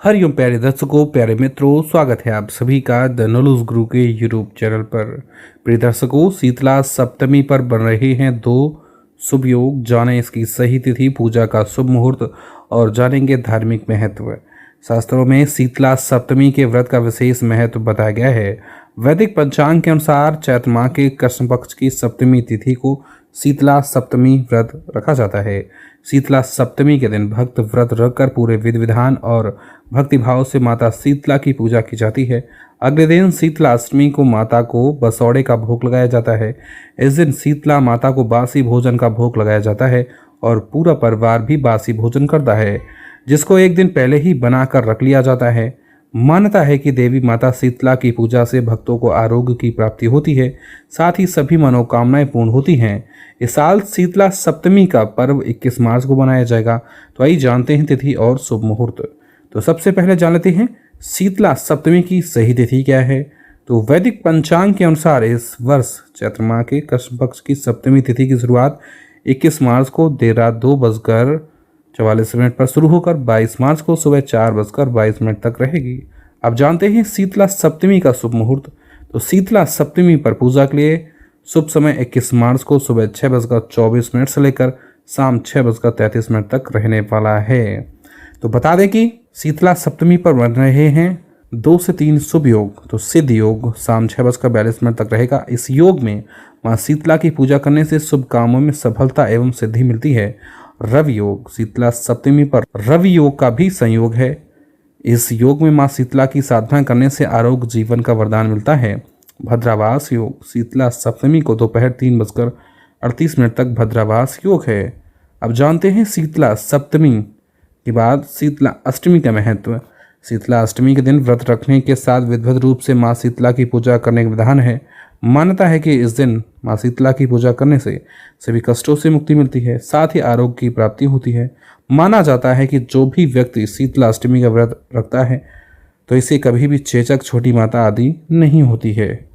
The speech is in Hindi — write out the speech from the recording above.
हरिओम प्यारे दर्शकों, प्यारे मित्रों, स्वागत है आप सभी का द नॉलेज गुरु के यूट्यूब चैनल पर। प्रिय दर्शकों, शीतला सप्तमी पर बन रहे हैं दो शुभ योग। जानें इसकी सही तिथि, पूजा का शुभ मुहूर्त और जानेंगे धार्मिक महत्व। शास्त्रों में शीतला सप्तमी के व्रत का विशेष महत्व बताया गया है। वैदिक पंचांग के अनुसार चैत्र माह के कृष्ण पक्ष की सप्तमी तिथि को शीतला सप्तमी व्रत रखा जाता है। शीतला सप्तमी के दिन भक्त व्रत रखकर पूरे विधि विधान और भक्तिभाव से माता शीतला की पूजा की जाती है। अगले दिन शीतला अष्टमी को माता को बसौड़े का भोग लगाया जाता है। इस दिन शीतला माता को बासी भोजन का भोग लगाया जाता है और पूरा परिवार भी बासी भोजन करता है, जिसको एक दिन पहले ही बनाकर रख लिया जाता है। मान्यता है कि देवी माता शीतला की पूजा से भक्तों को आरोग्य की प्राप्ति होती है, साथ ही सभी मनोकामनाएं पूर्ण होती हैं। इस साल शीतला सप्तमी का पर्व 21 मार्च को मनाया जाएगा। तो आइए जानते हैं तिथि और शुभ मुहूर्त। तो सबसे पहले जान लेते हैं शीतला सप्तमी की सही तिथि क्या है। तो वैदिक पंचांग के अनुसार इस वर्ष चैत्र माह के कृष्ण पक्ष की सप्तमी तिथि की शुरुआत 21 मार्च को देर रात 2:44 पर शुरू होकर 22 मार्च को सुबह 4:22 तक रहेगी। अब जानते हैं शीतला सप्तमी का शुभ मुहूर्त। तो शीतला सप्तमी पर पूजा के लिए शुभ समय 21 मार्च को सुबह 6:24 से लेकर शाम 6:33 तक रहने वाला है। तो बता दें कि शीतला सप्तमी पर बन रहे हैं 2 से 3 शुभ योग। तो सिद्ध योग शाम 6:42 तक रहेगा। इस योग में माँ शीतला की पूजा करने से शुभ कामों में सफलता एवं सिद्धि मिलती है। रवि योग शीतला सप्तमी पर रवि योग का भी संयोग है। इस योग में माँ शीतला की साधना करने से आरोग्य जीवन का वरदान मिलता है। भद्रावास योग शीतला सप्तमी को दोपहर 3:38 तक भद्रावास योग है। अब जानते हैं शीतला सप्तमी के बाद शीतला अष्टमी का महत्व। शीतला अष्टमी के दिन व्रत रखने के साथ विधिवत रूप से माँ शीतला की पूजा करने का विधान है। मान्यता है कि इस दिन माँ शीतला की पूजा करने से सभी कष्टों से मुक्ति मिलती है, साथ ही आरोग्य की प्राप्ति होती है। माना जाता है कि जो भी व्यक्ति शीतला अष्टमी का व्रत रखता है तो इसे कभी भी चेचक, छोटी माता आदि नहीं होती है।